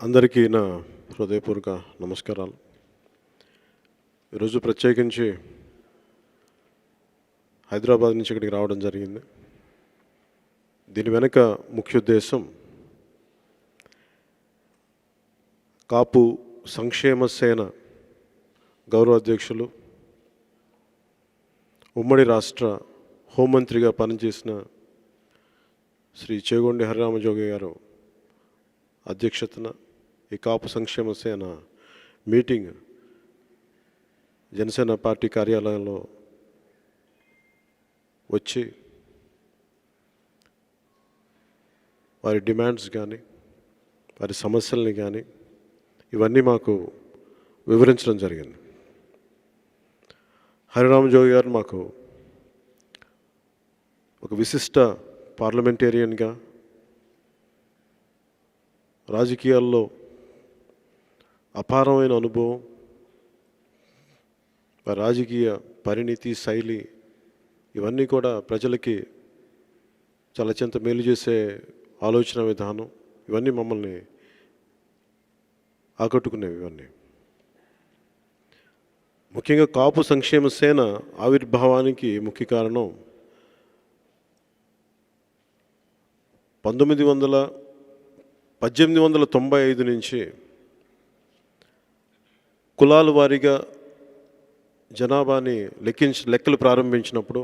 అందరికీ నా హృదయపూర్వక నమస్కారాలు. ఈరోజు ప్రత్యేకించి హైదరాబాద్ నుంచి ఇక్కడికి రావడం జరిగింది. దీని వెనుక ముఖ్య ఉద్దేశం కాపు సంక్షేమ సేన గౌరవ అధ్యక్షులు, ఉమ్మడి రాష్ట్ర హోంమంత్రిగా పనిచేసిన శ్రీ చేగొండి హరిరామజోగి గారు అధ్యక్షతన ఈ కాపు సంక్షేమ సేన మీటింగ్ జనసేన పార్టీ కార్యాలయంలో వచ్చి వారి డిమాండ్స్ కానీ వారి సమస్యల్ని కానీ ఇవన్నీ మాకు వివరించడం జరిగింది. హరిరామజోగి గారు మాకు ఒక విశిష్ట పార్లమెంటేరియన్గా, రాజకీయాల్లో అపారమైన అనుభవం, రాజకీయ పరిణితి, శైలి ఇవన్నీ కూడా ప్రజలకి చాలా అత్యంత మేలు చేసే ఆలోచన విధానం ఇవన్నీ మమ్మల్ని ఆకట్టుకునేవి. ఇవన్నీ ముఖ్యంగా కాపు సంక్షేమ సేన ఆవిర్భావానికి ముఖ్య కారణం 1895 నుంచి కులాల వారీగా జనాభాని లెక్కలు ప్రారంభించినప్పుడు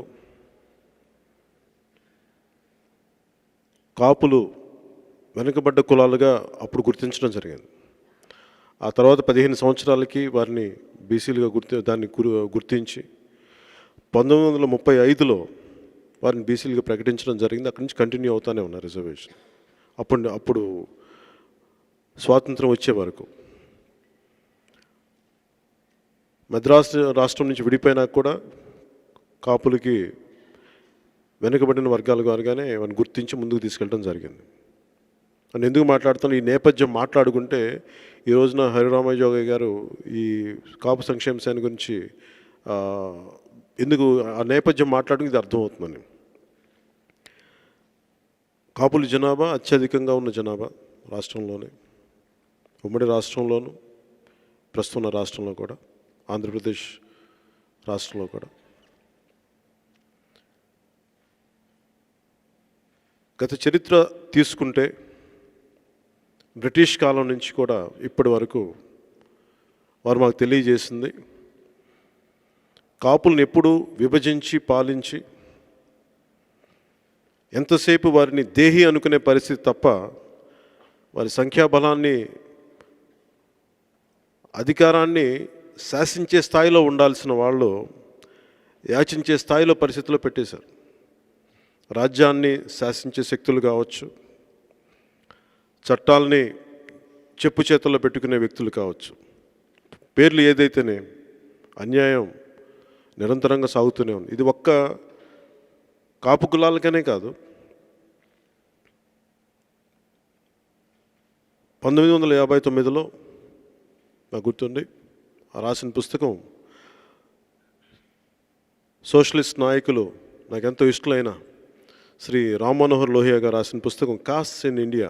కాపులు వెనుకబడ్డ కులాలుగా అప్పుడు గుర్తించడం జరిగింది. ఆ తర్వాత 15 సంవత్సరాలకి వారిని బీసీలుగా గుర్తించి 1935లో వారిని బీసీలుగా ప్రకటించడం జరిగింది. అక్కడి నుంచి కంటిన్యూ అవుతూనే ఉన్నారు రిజర్వేషన్. అప్పుడు స్వాతంత్రం వచ్చే వరకు. మద్రాసు రాష్ట్రం నుంచి విడిపోయినా కూడా కాపులకి వెనుకబడిన వర్గాల వారుగానే వారిని గుర్తించి ముందుకు తీసుకెళ్ళడం జరిగింది. అని ఎందుకు మాట్లాడుతాను, ఈ నేపథ్యం మాట్లాడుకుంటే ఈ రోజున హరిరామజోగి గారు ఈ కాపు సంక్షేమ సేన గురించి ఎందుకు ఆ నేపథ్యం మాట్లాడుకుని ఇది అర్థమవుతుందని. కాపుల జనాభా అత్యధికంగా ఉన్న జనాభా రాష్ట్రంలోనే, ఉమ్మడి రాష్ట్రంలోను, ప్రస్తుతం ఉన్న రాష్ట్రంలో కూడా, ఆంధ్రప్రదేశ్ రాష్ట్రంలో కూడా. గత చరిత్ర తీసుకుంటే బ్రిటిష్ కాలం నుంచి కూడా ఇప్పటి వరకు వారు మాకు తెలియజేసింది, కాపులను ఎప్పుడూ విభజించి పాలించి ఎంతసేపు వారిని దేహి అనుకునే పరిస్థితి తప్ప వారి సంఖ్యాబలాన్ని, అధికారాన్ని శాసించే స్థాయిలో ఉండాల్సిన వాళ్ళు యాచించే స్థాయిలో పరిస్థితుల్లో పెట్టేశారు. రాజ్యాన్ని శాసించే శక్తులు కావచ్చు, చట్టాలని చెప్పు చేతుల్లో పెట్టుకునే వ్యక్తులు కావచ్చు, పేర్లు ఏదైతేనే అన్యాయం నిరంతరంగా సాగుతూనే ఉంది. ఇది ఒక్క కాపు కులాలకనే కాదు, 1959లో నాకు గుర్తుండి రాసిన పుస్తకం సోషలిస్ట్ నాయకులు నాకెంతో ఇష్టమైన శ్రీ రామ్ మనోహర్ లోహియా గారు రాసిన పుస్తకం కాస్ట్స్ ఇన్ ఇండియా,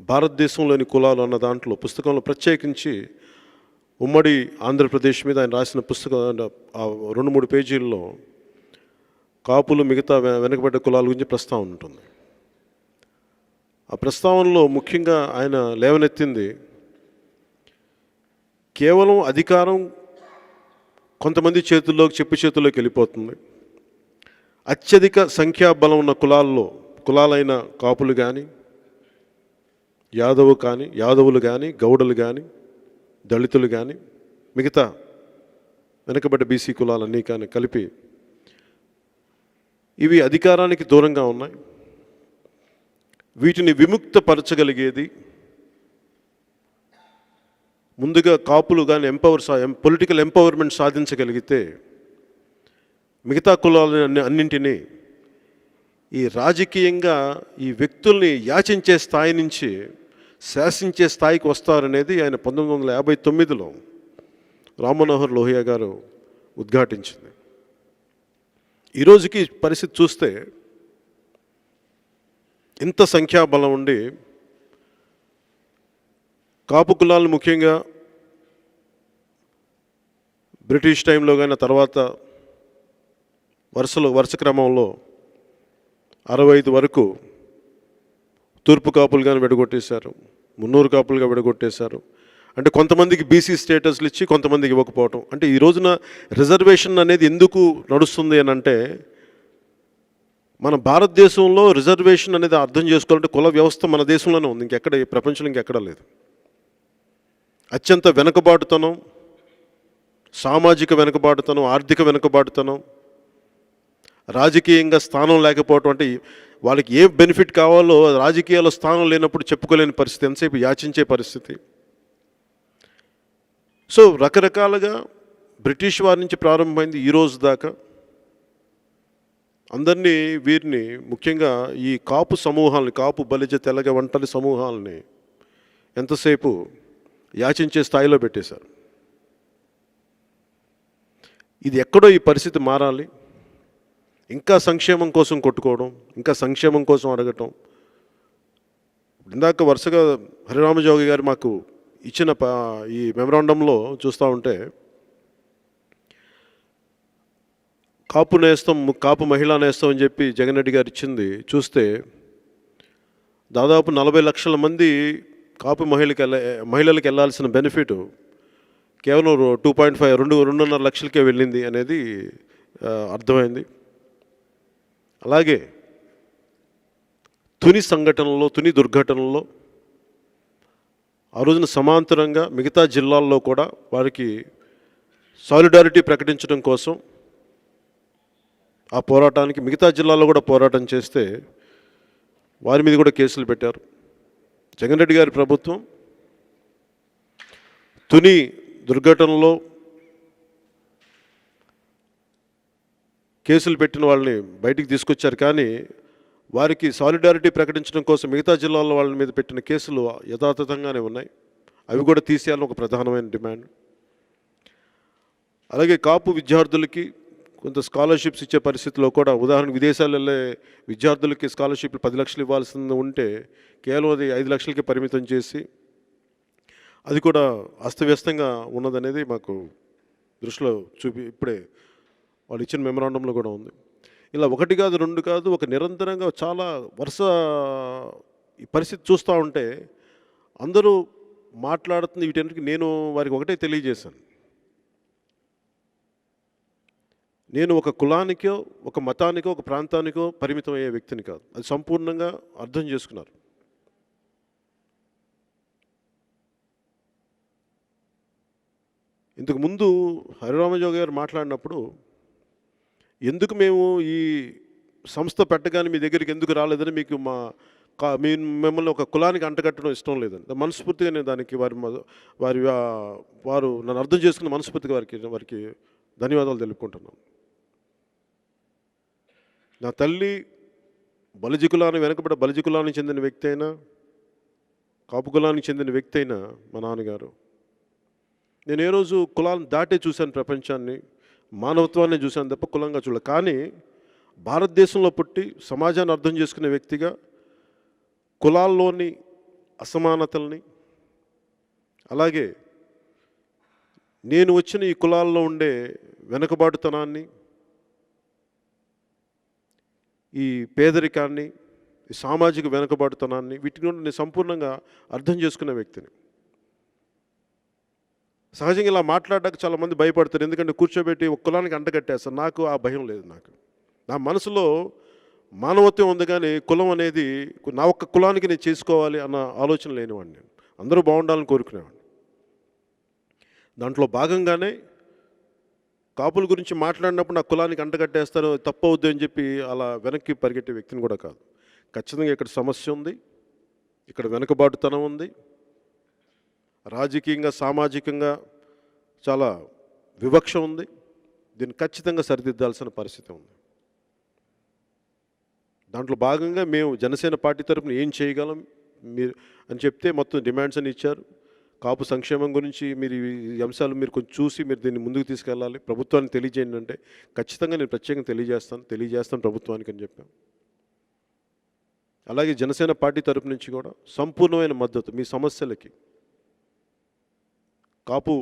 భారతదేశంలోని కులాలు అన్న దాంట్లో పుస్తకంలో ప్రత్యేకించి ఉమ్మడి ఆంధ్రప్రదేశ్ మీద ఆయన రాసిన పుస్తకం 2-3 పేజీల్లో కాపులు మిగతా వెనుకబడ్డ కులాల గురించి ప్రస్తావన ఉంటుంది. ఆ ప్రస్తావనలో ముఖ్యంగా ఆయన లేవనెత్తింది కేవలం అధికారం కొంతమంది చెప్పు చేతుల్లోకి వెళ్ళిపోతుంది. అత్యధిక సంఖ్యాబలం ఉన్న కులాలైన కాపులు కానీ, యాదవులు కానీ, గౌడలు కానీ, దళితులు కానీ, మిగతా వెనుకబడ్డ బీసీ కులాలన్నీ కానీ కలిపి ఇవి అధికారానికి దూరంగా ఉన్నాయి. వీటిని విముక్తపరచగలిగేది ముందుగా కాపులు కానీ పొలిటికల్ ఎంపవర్మెంట్ సాధించగలిగితే మిగతా కులాలని అన్నింటినీ ఈ రాజకీయంగా ఈ వ్యక్తుల్ని యాచించే స్థాయి నుంచి శాసించే స్థాయికి వస్తారనేది ఆయన 1959లో రామ్ మనోహర్ లోహియా గారు ఉద్ఘాటించింది. ఈరోజుకి పరిస్థితి చూస్తే ఇంత సంఖ్యాబలం ఉండి కాపు కులాలను ముఖ్యంగా బ్రిటిష్ టైంలో కానీ తర్వాత వరుస క్రమంలో 65 వరకు తూర్పు కాపులుగానే విడగొట్టేశారు, మున్నూరు కాపులుగా విడగొట్టేశారు. అంటే కొంతమందికి బీసీ స్టేటస్లు ఇచ్చి కొంతమందికి ఇవ్వకపోవటం. అంటే ఈ రోజున రిజర్వేషన్ అనేది ఎందుకు నడుస్తుంది అని అంటే, మన భారతదేశంలో రిజర్వేషన్ అనేది అర్థం చేసుకోవాలంటే కుల వ్యవస్థ మన దేశంలోనే ఉంది, ఇంకెక్కడ ప్రపంచంలో ఇంకెక్కడా లేదు. అత్యంత వెనుకబాటుతనం, సామాజిక వెనుకబాటుతనం, ఆర్థిక వెనుకబాటుతనం, రాజకీయంగా స్థానం లేకపోవటం. అంటే వాళ్ళకి ఏ బెనిఫిట్ కావాలో రాజకీయాల్లో స్థానం లేనప్పుడు చెప్పుకోలేని పరిస్థితి, ఎంతసేపు యాచించే పరిస్థితి. సో రకరకాలుగా బ్రిటిష్ వారి నుంచి ప్రారంభమైంది ఈ రోజు దాకా అందరినీ వీరిని ముఖ్యంగా ఈ కాపు సమూహాలని, కాపు బలిజ తెలగ వంటలి సమూహాలని ఎంతసేపు యాచించే స్థాయిలో పెట్టేశారు. ఇది ఎక్కడో ఈ పరిస్థితి మారాలి. ఇంకా సంక్షేమం కోసం కొట్టుకోవడం, ఇంకా సంక్షేమం కోసం అడగటం. ఇందాక వరుసగా హరిరామజోగి గారు మాకు ఇచ్చిన ఈ మెమరాండంలో చూస్తూ ఉంటే కాపు నేస్తం, కాపు మహిళా నేస్తం అని చెప్పి జగన్ రెడ్డి గారు ఇచ్చింది చూస్తే దాదాపు 40 లక్షల మంది కాపు మహిళలకు వెళ్ళాల్సిన బెనిఫిట్ కేవలం 2.5-2.5 లక్షలకే వెళ్ళింది అనేది అర్థమైంది. అలాగే తుని దుర్ఘటనలో ఆ రోజున సమాంతరంగా మిగతా జిల్లాల్లో కూడా వారికి సాలిడారిటీ ప్రకటించడం కోసం ఆ పోరాటానికి మిగతా జిల్లాల్లో కూడా పోరాటం చేస్తే వారి మీద కూడా కేసులు పెట్టారు. జగన్ రెడ్డి గారి ప్రభుత్వం తుని దుర్ఘటనలో కేసులు పెట్టిన వాళ్ళని బయటికి తీసుకొచ్చారు, కానీ వారికి సాలిడారిటీ ప్రకటించడం కోసం మిగతా జిల్లాల వాళ్ళ మీద పెట్టిన కేసులు యథాతథంగానే ఉన్నాయి. అవి కూడా తీసేయాలని ఒక ప్రధానమైన డిమాండ్. అలాగే కాపు విద్యార్థులకి కొంత స్కాలర్షిప్స్ ఇచ్చే పరిస్థితిలో కూడా, ఉదాహరణకు విదేశాలు వెళ్ళే విద్యార్థులకి స్కాలర్షిప్లు 10 లక్షలు ఇవ్వాల్సింది ఉంటే కేవలం అది 5 లక్షలకి పరిమితం చేసి అది కూడా అస్తవ్యస్తంగా ఉన్నదనేది మాకు దృష్టిలో ఇప్పుడే వాళ్ళు ఇచ్చిన మెమరాండంలో కూడా ఉంది. ఇలా 1 కాదు 2 కాదు, ఒక నిరంతరంగా చాలా వరుస ఈ పరిస్థితి చూస్తూ ఉంటే అందరూ మాట్లాడుతుంది వీటన్నిటికీ నేను వారికి ఒకటే తెలియజేశాను. నేను ఒక కులానికో, ఒక మతానికో, ఒక ప్రాంతానికో పరిమితం అయ్యే వ్యక్తిని కాదు. అది సంపూర్ణంగా అర్థం చేసుకున్నారు. ఇంతకుముందు హరిరామజోగి గారు మాట్లాడినప్పుడు ఎందుకు మేము ఈ సంస్థ పెట్టగానే మీ దగ్గరికి ఎందుకు రాలేదని, మీకు మిమ్మల్ని ఒక కులానికి అంటగట్టడం ఇష్టం లేదని మనస్ఫూర్తిగా నేను దానికి వారు నన్ను అర్థం చేసుకున్న మనస్ఫూర్తిగా వారికి ధన్యవాదాలు తెలుపుకుంటున్నాను. నా తల్లి బలిజ కులానికి చెందిన వ్యక్తి అయినా, కాపు కులానికి చెందిన వ్యక్తి అయినా మా నాన్నగారు, నేను ఏ రోజు కులాలను దాటే చూశాను, ప్రపంచాన్ని, మానవత్వాన్ని చూశాను తప్ప కులంగా చూడలేదు. కానీ భారతదేశంలో పుట్టి సమాజాన్ని అర్థం చేసుకునే వ్యక్తిగా కులాల్లోని అసమానతల్ని, అలాగే నేను వచ్చిన ఈ కులాల్లో ఉండే వెనుకబాటుతనాన్ని, ఈ పేదరికాన్ని, ఈ సామాజిక వెనుకబాటుతనాన్ని, వీటిని నేను సంపూర్ణంగా అర్థం చేసుకునే వ్యక్తిని. సహజంగా ఇలా మాట్లాడడానికి చాలామంది భయపడతారు, ఎందుకంటే కూర్చోబెట్టి ఒక కులానికి అంటగట్టేస్తారు. నాకు ఆ భయం లేదు. నా మనసులో మానవత్వం ఉంది, కానీ కులం అనేది నా ఒక్క కులానికి నేను చేసుకోవాలి అన్న ఆలోచన లేనివాడిని. నేను అందరూ బాగుండాలని కోరుకునేవాడిని. దాంట్లో భాగంగానే కాపుల గురించి మాట్లాడినప్పుడు నా కులానికి అంటగట్టేస్తారు, తప్పవద్దు అని చెప్పి అలా వెనక్కి పరిగెట్టే వ్యక్తిని కూడా కాదు. ఖచ్చితంగా ఇక్కడ సమస్య ఉంది, ఇక్కడ వెనుకబాటుతనం ఉంది, రాజకీయంగా సామాజికంగా చాలా వివక్ష ఉంది. దీన్ని ఖచ్చితంగా సరిదిద్దాల్సిన పరిస్థితి ఉంది. దాంట్లో భాగంగా మేము జనసేన పార్టీ తరఫున ఏం చేయగలం మీరు అని చెప్తే మొత్తం డిమాండ్స్ అని ఇచ్చారు. కాపు సంక్షేమం గురించి మీరు ఈ అంశాలు మీరు కొంచెం చూసి మీరు దీన్ని ముందుకు తీసుకెళ్ళాలి, ప్రభుత్వానికి తెలియజేయండి అంటే ఖచ్చితంగా నేను ప్రత్యేకంగా తెలియజేస్తాను ప్రభుత్వానికి అని చెప్పాను. అలాగే జనసేన పార్టీ తరఫు నుంచి కూడా సంపూర్ణమైన మద్దతు మీ సమస్యలకి కాపు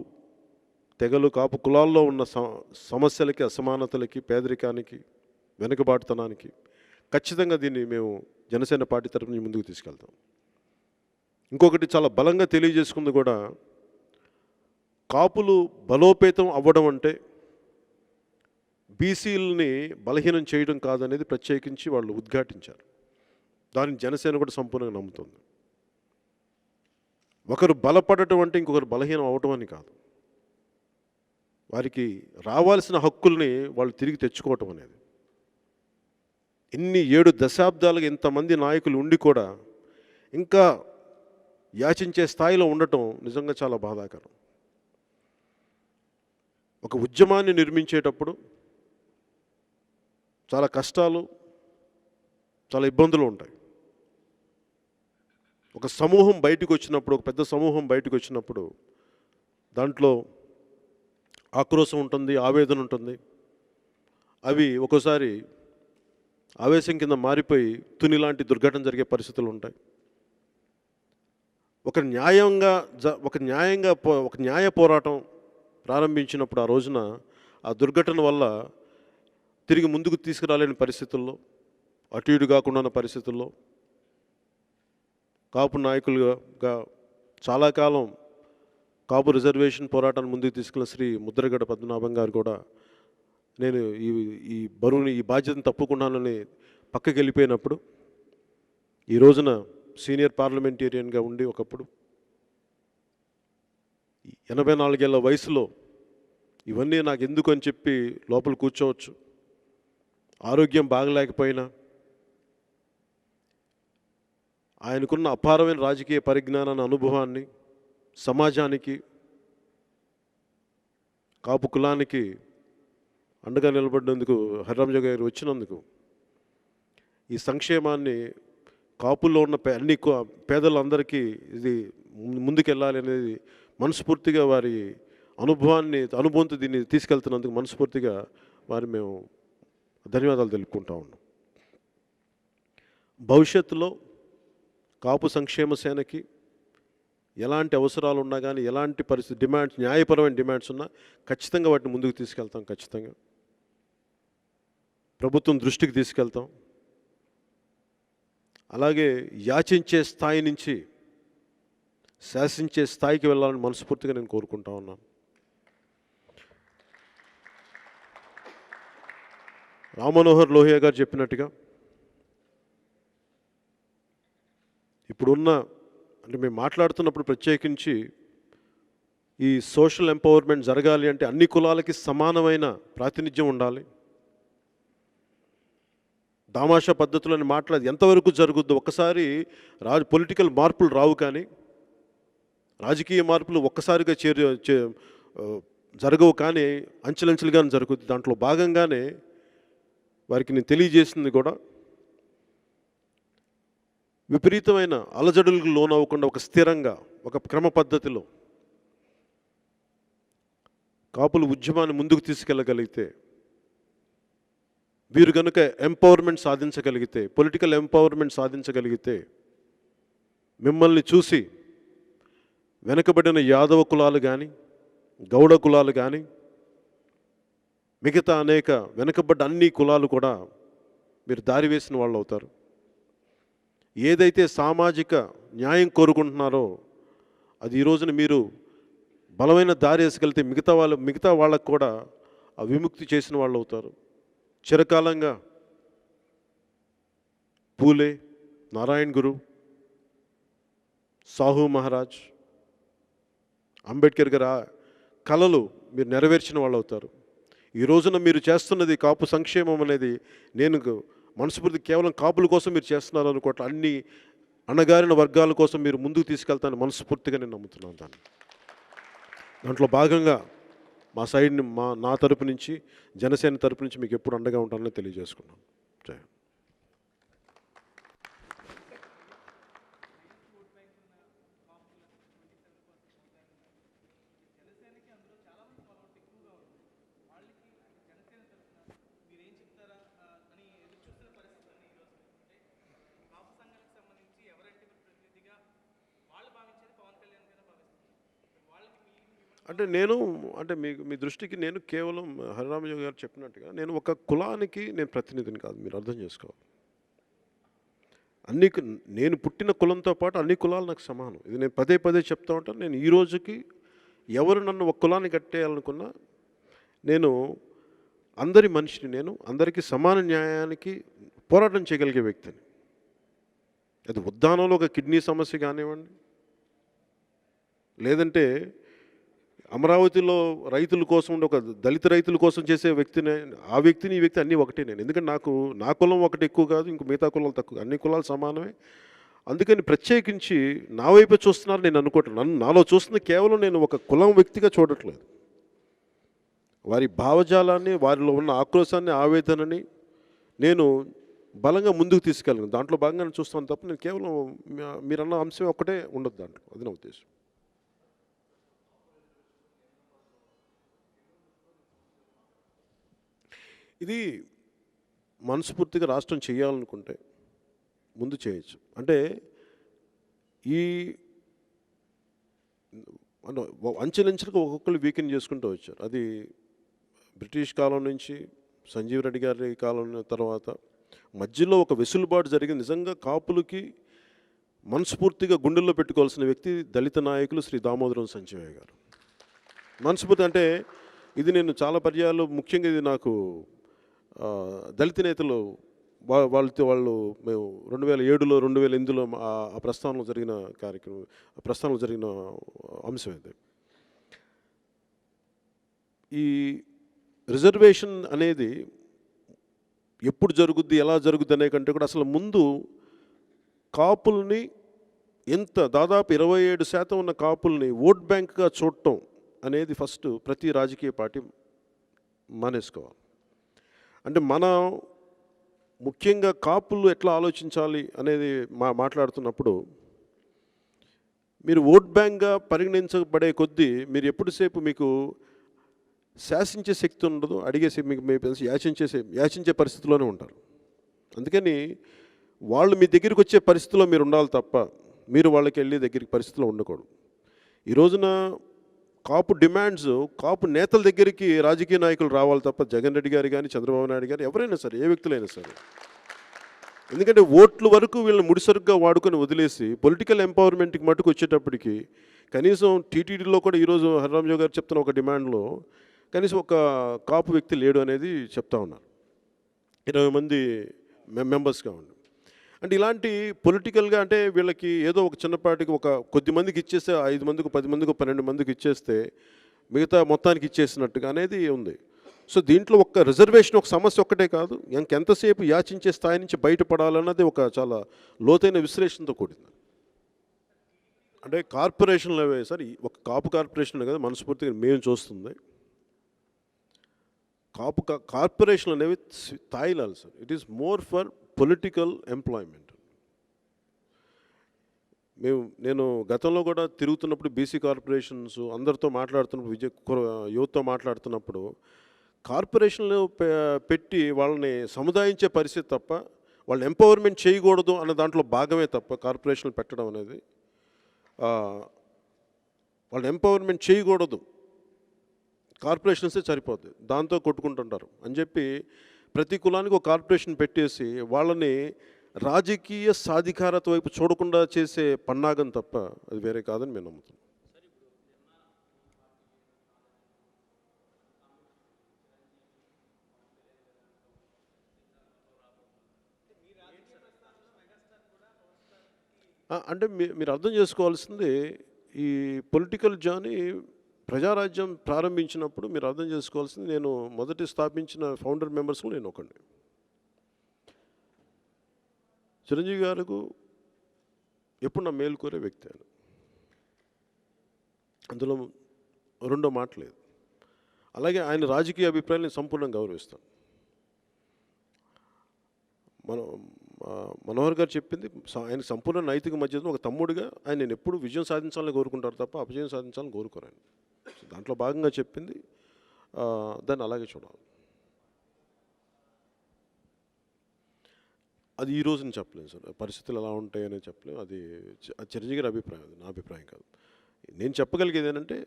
తెగలు, కాపు కులాల్లో ఉన్న సమస్యలకి, అసమానతలకి, పేదరికానికి, వెనుకబాటుతనానికి ఖచ్చితంగా దీన్ని మేము జనసేన పార్టీ తరఫున ముందుకు తీసుకెళ్తాం. ఇంకొకటి చాలా బలంగా తెలియజేసుకుంది కూడా, కాపులు బలోపేతం అవ్వడం అంటే బీసీలని బలహీనం చేయడం కాదనేది ప్రత్యేకించి వాళ్ళు ఉద్ఘాటించారు. దాన్ని జనసేన కూడా సంపూర్ణంగా నమ్ముతుంది. ఒకరు బలపడటం అంటే ఇంకొకరు బలహీనం అవటం అని కాదు. వారికి రావాల్సిన హక్కుల్ని వాళ్ళు తిరిగి తెచ్చుకోవటం అనేది. ఇన్ని 7 దశాబ్దాలుగా ఇంతమంది నాయకులు ఉండి కూడా ఇంకా యాచించే స్థాయిలో ఉండటం నిజంగా చాలా బాధాకరం. ఒక ఉద్యమాన్ని నిర్మించేటప్పుడు చాలా కష్టాలు, చాలా ఇబ్బందులు ఉంటాయి. ఒక సమూహం బయటకు వచ్చినప్పుడు, ఒక పెద్ద సమూహం బయటకు వచ్చినప్పుడు దాంట్లో ఆక్రోశం ఉంటుంది, ఆవేదన ఉంటుంది. అవి ఒక్కోసారి ఆవేశం కింద మారిపోయి తునిలాంటి దుర్ఘటన జరిగే పరిస్థితులు ఉంటాయి. ఒక న్యాయ పోరాటం ప్రారంభించినప్పుడు ఆ రోజున ఆ దుర్ఘటన వల్ల తిరిగి ముందుకు తీసుకురాలేని పరిస్థితుల్లో, అటు ఇటు కాకుండా ఉన్న పరిస్థితుల్లో కాపు నాయకులుగా చాలా కాలం కాపు రిజర్వేషన్ పోరాటాన్ని ముందుకు తీసుకెళ్ళిన శ్రీ ముద్రగడ పద్మనాభం గారు కూడా నేను ఈ బరువుని, ఈ బాధ్యతను తప్పుకున్నానని పక్కకి వెళ్ళిపోయినప్పుడు, ఈ రోజున సీనియర్ పార్లమెంటేరియన్గా ఉండి ఒకప్పుడు 84 ఏళ్ల వయసులో ఇవన్నీ నాకు ఎందుకు అని చెప్పి లోపల కూర్చోవచ్చు. ఆరోగ్యం బాగలేకపోయినా ఆయనకున్న అపారమైన రాజకీయ పరిజ్ఞానాన్ని, అనుభవాన్ని సమాజానికి, కాపు కులానికి అండగా నిలబడినందుకు, హరిరామజోగ గారు వచ్చినందుకు, ఈ సంక్షేమాన్ని కాపుల్లో ఉన్న అన్ని పేదలందరికీ ఇది ముందుకెళ్ళాలి అనేది మనస్ఫూర్తిగా వారి అనుభవంతో దీన్ని తీసుకెళ్తున్నందుకు మనస్ఫూర్తిగా మేము ధన్యవాదాలు తెలుపుకుంటా ఉన్నాం. భవిష్యత్తులో కాపు సంక్షేమ సేనకి ఎలాంటి అవసరాలు ఉన్నా కానీ, ఎలాంటి పరిస్థితి న్యాయపరమైన డిమాండ్స్ ఉన్నా ఖచ్చితంగా వాటిని ముందుకు తీసుకెళ్తాం. ఖచ్చితంగా ప్రభుత్వం దృష్టికి తీసుకెళ్తాం. అలాగే యాచించే స్థాయి నుంచి శాసించే స్థాయికి వెళ్ళాలని మనస్ఫూర్తిగా నేను కోరుకుంటా ఉన్నాను. రామ్మనోహర్ లోహియా గారు చెప్పినట్టుగా ఇప్పుడున్న, అంటే మేము మాట్లాడుతున్నప్పుడు ప్రత్యేకించి ఈ సోషల్ ఎంపవర్మెంట్ జరగాలి అంటే అన్ని కులాలకి సమానమైన ప్రాతినిధ్యం ఉండాలి. దామాషా పద్ధతులని మాట్లాడి ఎంతవరకు జరుగుద్దో, ఒక్కసారి పొలిటికల్ మార్పులు రావు, కానీ రాజకీయ మార్పులు ఒక్కసారిగా జరగవు, కానీ అంచెలంచెలుగానే జరుగుద్ది. దాంట్లో భాగంగానే వారికి నేను తెలియజేసింది కూడా, విపరీతమైన అలజడులకు లోనవ్వకుండా ఒక స్థిరంగా, ఒక క్రమ పద్ధతిలో కాపుల ఉద్యమాన్ని ముందుకు తీసుకెళ్ళగలిగితే, వీరు కనుక ఎంపవర్మెంట్ సాధించగలిగితే, పొలిటికల్ ఎంపవర్మెంట్ సాధించగలిగితే, మిమ్మల్ని చూసి వెనుకబడిన యాదవ కులాలు కానీ, గౌడ కులాలు కానీ, మిగతా అనేక వెనుకబడ్డ అన్ని కులాలు కూడా మీరు దారి వేసిన వాళ్ళు అవుతారు. ఏదైతే సామాజిక న్యాయం కోరుకుంటున్నారో అది ఈ రోజున మీరు బలమైన దారి వేసుకెళ్తే మిగతా వాళ్ళకు కూడా ఆ విముక్తి చేసిన వాళ్ళు అవుతారు. చిరకాలంగా పూలే, నారాయణ్ గురు, సాహు మహారాజ్, అంబేద్కర్ గారి కళలు మీరు నెరవేర్చిన వాళ్ళు అవుతారు. ఈ రోజున మీరు చేస్తున్నది కాపు సంక్షేమం అనేది నేను మనస్ఫూర్తి కేవలం కాపుల కోసం మీరు చేస్తున్నారు అనుకోవట్లే, అన్ని అణగారిన వర్గాల కోసం మీరు ముందుకు తీసుకెళ్తానని మనస్ఫూర్తిగా నేను నమ్ముతున్నాను. దాంట్లో భాగంగా మా సైడ్ని నా తరపు నుంచి, జనసేన తరపు నుంచి మీకు ఎప్పుడు అండగా ఉంటానని తెలియజేసుకున్నాను. జై హింద్. అంటే నేను అంటే మీ దృష్టికి నేను కేవలం హరిరామయ్య గారు చెప్పినట్టుగా నేను ఒక కులానికి నేను ప్రతినిధిని కాదు, మీరు అర్థం చేసుకోవాలి. అన్ని నేను పుట్టిన కులంతో పాటు అన్ని కులాలు నాకు సమానం. ఇది నేను పదే పదే చెప్తా ఉంటాను. నేను ఈ రోజుకి ఎవరు నన్ను ఒక కులాన్ని కట్టేయాలనుకున్నా నేను అందరి మనిషిని, నేను అందరికీ సమాన న్యాయానికి పోరాటం చేయగలిగే వ్యక్తిని. అది ఉద్దానంలో ఒక కిడ్నీ సమస్య కానివ్వండి, లేదంటే అమరావతిలో రైతుల కోసం ఉండే ఒక దళిత రైతుల కోసం చేసే వ్యక్తిని, ఆ వ్యక్తిని ఈ వ్యక్తి అన్నీ ఒకటే నేను. ఎందుకంటే నా కులం ఒకటి ఎక్కువ కాదు, ఇంక మిగతా కులాలు తక్కువ, అన్ని కులాలు సమానమే. అందుకని ప్రత్యేకించి నా వైపే చూస్తున్నారు నేను అనుకోవట్లేదు. నాలో చూస్తుంది కేవలం నేను ఒక కులం వ్యక్తిగా చూడట్లేదు. వారి భావజాలాన్ని, వారిలో ఉన్న ఆక్రోశాన్ని, ఆవేదనని నేను బలంగా ముందుకు తీసుకెళ్ళను. దాంట్లో భాగంగా నేను చూస్తాను తప్ప నేను కేవలం మీరన్న అంశం ఒక్కటే ఉండదు దాంట్లో. అది నా ఉద్దేశం. ఇది మనస్ఫూర్తిగా రాష్ట్రం చేయాలనుకుంటే ముందు చేయొచ్చు. అంటే ఈ అంచెలంచెలుగా ఒక్కొక్కరు వీకెండ్ చేసుకుంటూ వచ్చారు. అది బ్రిటిష్ కాలం నుంచి సంజీవ్ రెడ్డి గారి కాలం తర్వాత మధ్యలో ఒక వెసులుబాటు జరిగింది. నిజంగా కాపులకి మనస్ఫూర్తిగా గుండెల్లో పెట్టుకోవాల్సిన వ్యక్తి దళిత నాయకులు శ్రీ దామోదరం సంజీవయ్య గారు. మనస్ఫూర్తి అంటే ఇది నేను చాలా పర్యాలు, ముఖ్యంగా ఇది నాకు దళిత నేతలు వాళ్ళు మేము 2007లో 2008లో ఆ ప్రస్థానంలో జరిగిన కార్యక్రమం, ఆ ప్రస్థానంలో జరిగిన అంశం ఇది. ఈ రిజర్వేషన్ అనేది ఎప్పుడు జరుగుద్ది, ఎలా జరుగుద్ది అనే కంటే కూడా అసలు ముందు కాపుల్ని దాదాపు 27% ఉన్న కాపుల్ని ఓట్ బ్యాంక్గా చూడటం అనేది ఫస్ట్ ప్రతి రాజకీయ పార్టీ మానేసుకోవాలి. అంటే మనం ముఖ్యంగా కాపులు ఎట్లా ఆలోచించాలి అనేది మాట్లాడుతున్నప్పుడు మీరు ఓట్ బ్యాంక్గా పరిగణించబడే కొద్దీ మీరు ఎప్పుడుసేపు మీకు శాసించే శక్తి ఉండదు, మీకు యాచించే పరిస్థితిలోనే ఉంటారు. అందుకని వాళ్ళు మీ దగ్గరికి వచ్చే పరిస్థితిలో మీరు ఉండాలి తప్ప మీరు వాళ్ళకి వెళ్ళి దగ్గరికి పరిస్థితిలో ఉండకూడదు. ఈ రోజున కాపు డిమాండ్స్, కాపు నేతల దగ్గరికి రాజకీయ నాయకులు రావాలి తప్ప జగన్ రెడ్డి గారు కానీ, చంద్రబాబు నాయుడు గారు, ఎవరైనా సరే, ఏ వ్యక్తులైనా సరే. ఎందుకంటే ఓట్ల వరకు వీళ్ళని ముడిసరుగ్గా వాడుకొని వదిలేసి పొలిటికల్ ఎంపవర్మెంట్కి మటుకు వచ్చేటప్పటికి కనీసం టీటీడీలో కూడా ఈరోజు హరిరామయ్య గారు చెప్తున్న ఒక డిమాండ్లో కనీసం ఒక కాపు వ్యక్తి లేడు అనేది చెప్తా ఉన్నారు. 20 మంది మెంబర్స్గా ఉండి. అంటే ఇలాంటి పొలిటికల్గా అంటే వీళ్ళకి ఏదో ఒక చిన్నపాటికి ఒక కొద్ది మందికి ఇచ్చేస్తే 5 మందికి 10 మందికి 12 మందికి ఇచ్చేస్తే మిగతా మొత్తానికి ఇచ్చేసినట్టుగా అనేది ఉంది. సో దీంట్లో ఒక రిజర్వేషన్ ఒక సమస్య ఒక్కటే కాదు, ఇంకెంతసేపు యాచించే స్థాయి నుంచి బయటపడాలన్నది ఒక చాలా లోతైన విశ్లేషణతో కూడింది. అంటే కార్పొరేషన్లు అవే సార్, ఒక కాపు కార్పొరేషన్ కదా మనస్ఫూర్తిగా మేము చూస్తుంది. కార్పొరేషన్లు అనేవి తాయిలాలు sir. It is more for political employment. నేను గతంలో కూడా తిరుగుతున్నప్పుడు బీసీ కార్పొరేషన్స్ అందరితో మాట్లాడుతున్నప్పుడు, యువతతో మాట్లాడుతున్నప్పుడు కార్పొరేషన్లు పెట్టి వాళ్ళని సముదాయించే పరిస్థితి తప్ప వాళ్ళని ఎంపవర్మెంట్ చేయకూడదు అన్న దాంట్లో భాగమే తప్ప కార్పొరేషన్లు పెట్టడం అనేది వాళ్ళని ఎంపవర్మెంట్ చేయకూడదు, కార్పొరేషన్సే సరిపోద్ది, దాంతో కొట్టుకుంటుంటారు అని చెప్పి ప్రతి కులానికి ఒక కార్పొరేషన్ పెట్టేసి వాళ్ళని రాజకీయ సాధికారత వైపు చూడకుండా చేసే పన్నాగం తప్ప అది వేరే కాదని మేము నమ్ముతున్నాం. అంటే మీరు అర్థం చేసుకోవాల్సింది, ఈ పొలిటికల్ జర్నీ ప్రజారాజ్యం ప్రారంభించినప్పుడు మీరు అర్థం చేసుకోవాల్సింది, నేను మొదటి స్థాపించిన ఫౌండర్ మెంబర్స్లో నేను ఒకడిని. చిరంజీవి గారికి ఎప్పుడు నా మేలు కోరే వ్యక్తి ఆయన, అందులో రెండో మాట లేదు. అలాగే ఆయన రాజకీయ అభిప్రాయాలు నేను సంపూర్ణంగా గౌరవిస్తాను. మనోహర్ గారు చెప్పింది ఆయన సంపూర్ణ నైతిక మధ్యలో ఒక తమ్ముడిగా ఆయన నేను ఎప్పుడు విజయం సాధించాలని కోరుకుంటారు తప్ప అపజయం సాధించాలని కోరుకోరాను. దాంట్లో భాగంగా చెప్పింది, దాన్ని అలాగే చూడాలి. అది ఈ రోజుని చెప్పలేను సార్, పరిస్థితులు ఎలా ఉంటాయని చెప్పలేము. అది చిరంజీవి గారి అభిప్రాయం, అది నా అభిప్రాయం కాదు. నేను చెప్పగలిగేది ఏంటంటే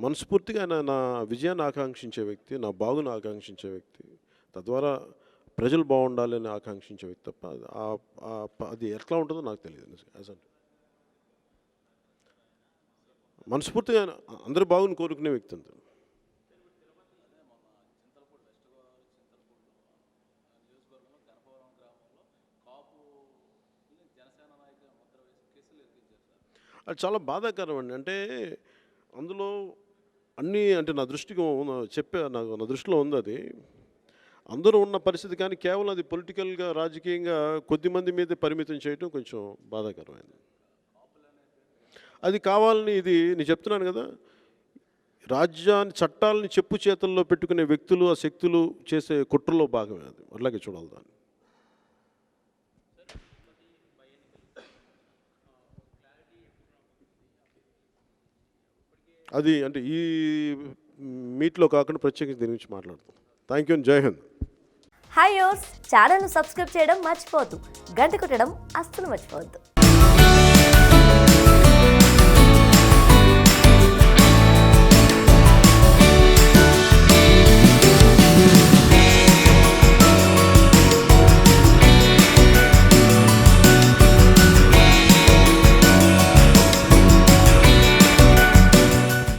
మనస్ఫూర్తిగా ఆయన నా విజయాన్ని ఆకాంక్షించే వ్యక్తి, నా బాగుని ఆకాంక్షించే వ్యక్తి, తద్వారా ప్రజలు బాగుండాలని ఆకాంక్షించే వ్యక్తి తప్ప అది ఎట్లా ఉంటుందో నాకు తెలియదు. యాజ్ అంటే మనస్ఫూర్తిగా అందరూ బాగుని కోరుకునే వ్యక్తి అంతే. అది చాలా బాధాకరం అండి. అంటే అందులో అన్నీ అంటే నా దృష్టికి నా దృష్టిలో ఉంది అది. అందరూ ఉన్న పరిస్థితి కానీ కేవలం అది పొలిటికల్గా రాజకీయంగా కొద్దిమంది మీదే పరిమితం చేయడం కొంచెం బాధాకరమైంది. అది కావాలని నేను చెప్తున్నాను కదా, చట్టాలని చెప్పు చేతుల్లో పెట్టుకునే వ్యక్తులు, ఆ శక్తులు చేసే కుట్రలో భాగమే అది. అట్లాగే చూడాలి దాన్ని. అది అంటే ఈ మీట్లో కాకుండా ప్రత్యేకించి దీని గురించి మాట్లాడతాం. థ్యాంక్ యూ అండ్ జై హింద్. హాయ్ యోస్, ఛానల్ను సబ్స్క్రైబ్ చేయడం మర్చిపోవద్దు, గంట కొట్టడం అస్సలు మర్చిపోవద్దు.